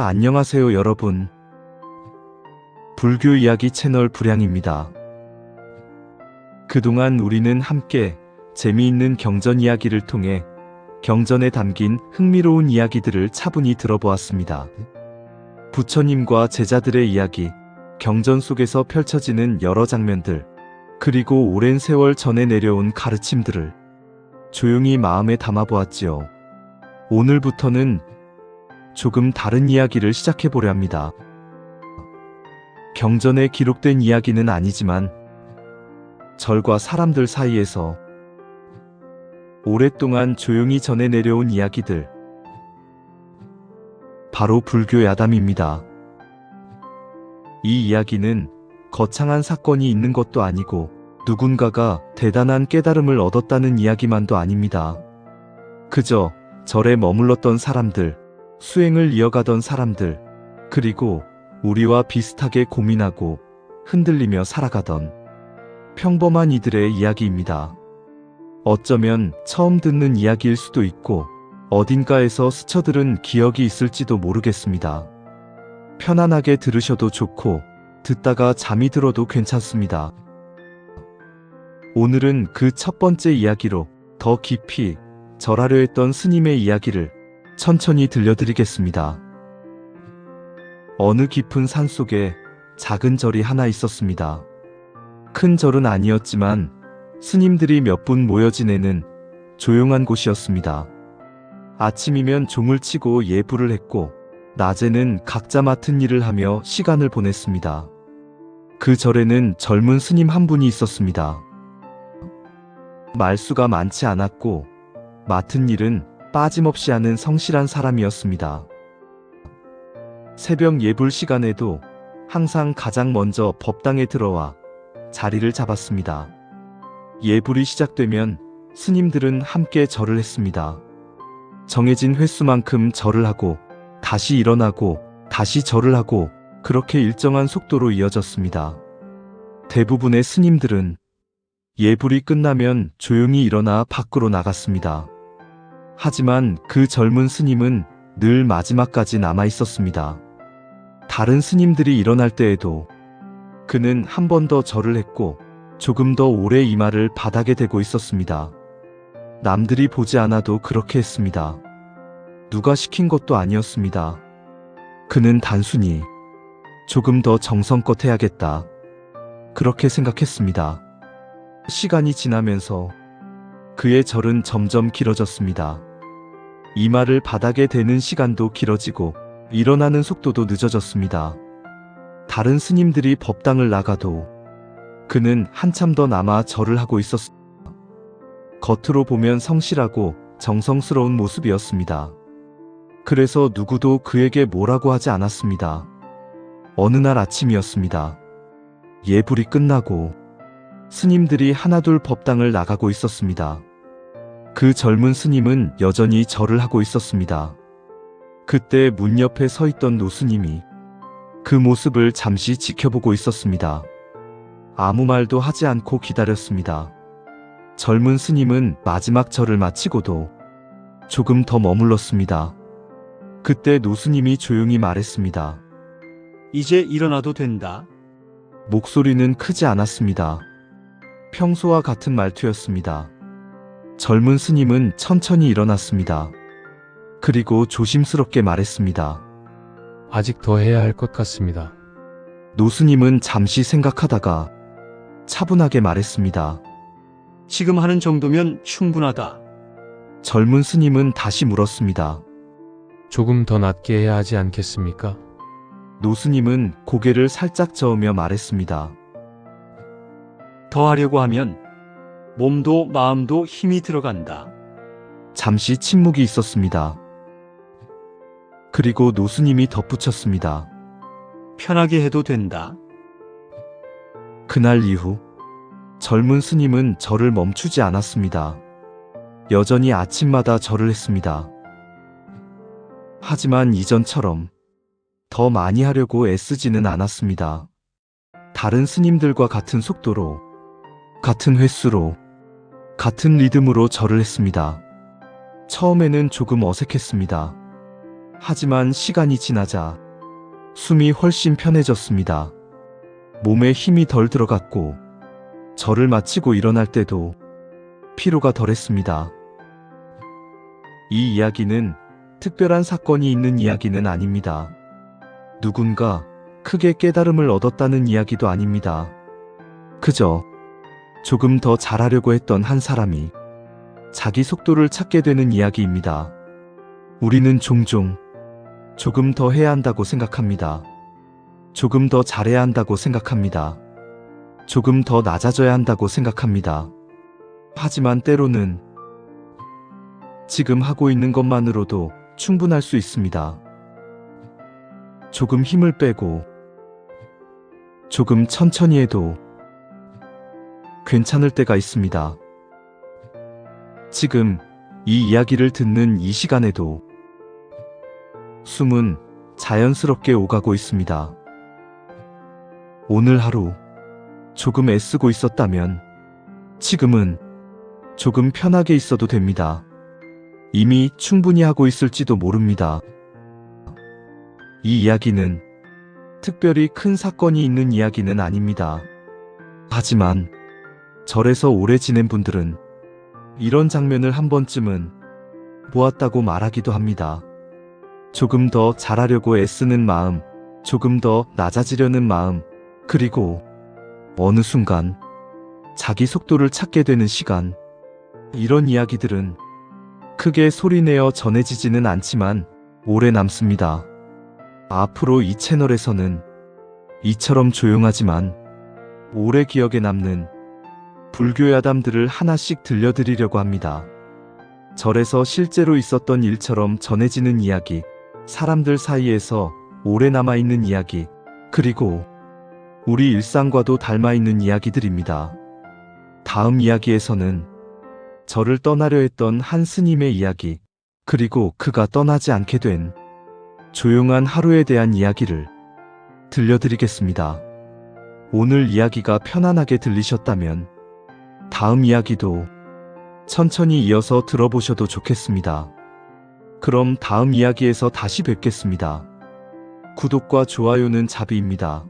안녕하세요 여러분. 불교 이야기 채널 불향입니다. 그동안 우리는 함께 재미있는 경전 이야기를 통해 경전에 담긴 흥미로운 이야기들을 차분히 들어보았습니다. 부처님과 제자들의 이야기, 경전 속에서 펼쳐지는 여러 장면들, 그리고 오랜 세월 전에 내려온 가르침들을 조용히 마음에 담아보았지요. 오늘부터는 조금 다른 이야기를 시작해보려 합니다. 경전에 기록된 이야기는 아니지만 절과 사람들 사이에서 오랫동안 조용히 전해 내려온 이야기들, 바로 불교 야담입니다. 이 이야기는 거창한 사건이 있는 것도 아니고 누군가가 대단한 깨달음을 얻었다는 이야기만도 아닙니다. 그저 절에 머물렀던 사람들, 수행을 이어가던 사람들, 그리고 우리와 비슷하게 고민하고 흔들리며 살아가던 평범한 이들의 이야기입니다. 어쩌면 처음 듣는 이야기일 수도 있고 어딘가에서 스쳐들은 기억이 있을지도 모르겠습니다. 편안하게 들으셔도 좋고 듣다가 잠이 들어도 괜찮습니다. 오늘은 그 첫 번째 이야기로 더 깊이 절하려 했던 스님의 이야기를 천천히 들려드리겠습니다. 어느 깊은 산속에 작은 절이 하나 있었습니다. 큰 절은 아니었지만 스님들이 몇 분 모여 지내는 조용한 곳이었습니다. 아침이면 종을 치고 예불을 했고 낮에는 각자 맡은 일을 하며 시간을 보냈습니다. 그 절에는 젊은 스님 한 분이 있었습니다. 말수가 많지 않았고 맡은 일은 빠짐없이 하는 성실한 사람이었습니다. 새벽 예불 시간에도 항상 가장 먼저 법당에 들어와 자리를 잡았습니다. 예불이 시작되면 스님들은 함께 절을 했습니다. 정해진 횟수만큼 절을 하고 다시 일어나고 다시 절을 하고 그렇게 일정한 속도로 이어졌습니다. 대부분의 스님들은 예불이 끝나면 조용히 일어나 밖으로 나갔습니다. 하지만 그 젊은 스님은 늘 마지막까지 남아 있었습니다. 다른 스님들이 일어날 때에도 그는 한 번 더 절을 했고 조금 더 오래 이마를 바닥에 대고 있었습니다. 남들이 보지 않아도 그렇게 했습니다. 누가 시킨 것도 아니었습니다. 그는 단순히 조금 더 정성껏 해야겠다, 그렇게 생각했습니다. 시간이 지나면서 그의 절은 점점 길어졌습니다. 이마를 바닥에 대는 시간도 길어지고 일어나는 속도도 늦어졌습니다. 다른 스님들이 법당을 나가도 그는 한참 더 남아 절을 하고 있었습니다. 겉으로 보면 성실하고 정성스러운 모습이었습니다. 그래서 누구도 그에게 뭐라고 하지 않았습니다. 어느 날 아침이었습니다. 예불이 끝나고 스님들이 하나둘 법당을 나가고 있었습니다. 그 젊은 스님은 여전히 절을 하고 있었습니다. 그때 문 옆에 서 있던 노스님이 그 모습을 잠시 지켜보고 있었습니다. 아무 말도 하지 않고 기다렸습니다. 젊은 스님은 마지막 절을 마치고도 조금 더 머물렀습니다. 그때 노스님이 조용히 말했습니다. 이제 일어나도 된다. 목소리는 크지 않았습니다. 평소와 같은 말투였습니다. 젊은 스님은 천천히 일어났습니다. 그리고 조심스럽게 말했습니다. 아직 더 해야 할 것 같습니다. 노스님은 잠시 생각하다가 차분하게 말했습니다. 지금 하는 정도면 충분하다. 젊은 스님은 다시 물었습니다. 조금 더 낮게 해야 하지 않겠습니까? 노스님은 고개를 살짝 저으며 말했습니다. 더 하려고 하면 몸도 마음도 힘이 들어간다. 잠시 침묵이 있었습니다. 그리고 노스님이 덧붙였습니다. 편하게 해도 된다. 그날 이후 젊은 스님은 절을 멈추지 않았습니다. 여전히 아침마다 절을 했습니다. 하지만 이전처럼 더 많이 하려고 애쓰지는 않았습니다. 다른 스님들과 같은 속도로, 같은 횟수로, 같은 리듬으로 절을 했습니다. 처음에는 조금 어색했습니다. 하지만 시간이 지나자 숨이 훨씬 편해졌습니다. 몸에 힘이 덜 들어갔고 절을 마치고 일어날 때도 피로가 덜했습니다. 이 이야기는 특별한 사건이 있는 이야기는 아닙니다. 누군가 크게 깨달음을 얻었다는 이야기도 아닙니다. 그저 조금 더 잘하려고 했던 한 사람이 자기 속도를 찾게 되는 이야기입니다. 우리는 종종 조금 더 해야 한다고 생각합니다. 조금 더 잘해야 한다고 생각합니다. 조금 더 낮아져야 한다고 생각합니다. 하지만 때로는 지금 하고 있는 것만으로도 충분할 수 있습니다. 조금 힘을 빼고 조금 천천히 해도 괜찮을 때가 있습니다. 지금 이 이야기를 듣는 이 시간에도 숨은 자연스럽게 오가고 있습니다. 오늘 하루 조금 애쓰고 있었다면 지금은 조금 편하게 있어도 됩니다. 이미 충분히 하고 있을지도 모릅니다. 이 이야기는 특별히 큰 사건이 있는 이야기는 아닙니다. 하지만 절에서 오래 지낸 분들은 이런 장면을 한 번쯤은 보았다고 말하기도 합니다. 조금 더 잘하려고 애쓰는 마음, 조금 더 낮아지려는 마음, 그리고 어느 순간 자기 속도를 찾게 되는 시간. 이런 이야기들은 크게 소리내어 전해지지는 않지만 오래 남습니다. 앞으로 이 채널에서는 이처럼 조용하지만 오래 기억에 남는 불교 야담들을 하나씩 들려드리려고 합니다. 절에서 실제로 있었던 일처럼 전해지는 이야기, 사람들 사이에서 오래 남아있는 이야기, 그리고 우리 일상과도 닮아있는 이야기들입니다. 다음 이야기에서는 절을 떠나려 했던 한 스님의 이야기, 그리고 그가 떠나지 않게 된 조용한 하루에 대한 이야기를 들려드리겠습니다. 오늘 이야기가 편안하게 들리셨다면 다음 이야기도 천천히 이어서 들어보셔도 좋겠습니다. 그럼 다음 이야기에서 다시 뵙겠습니다. 구독과 좋아요는 자비입니다.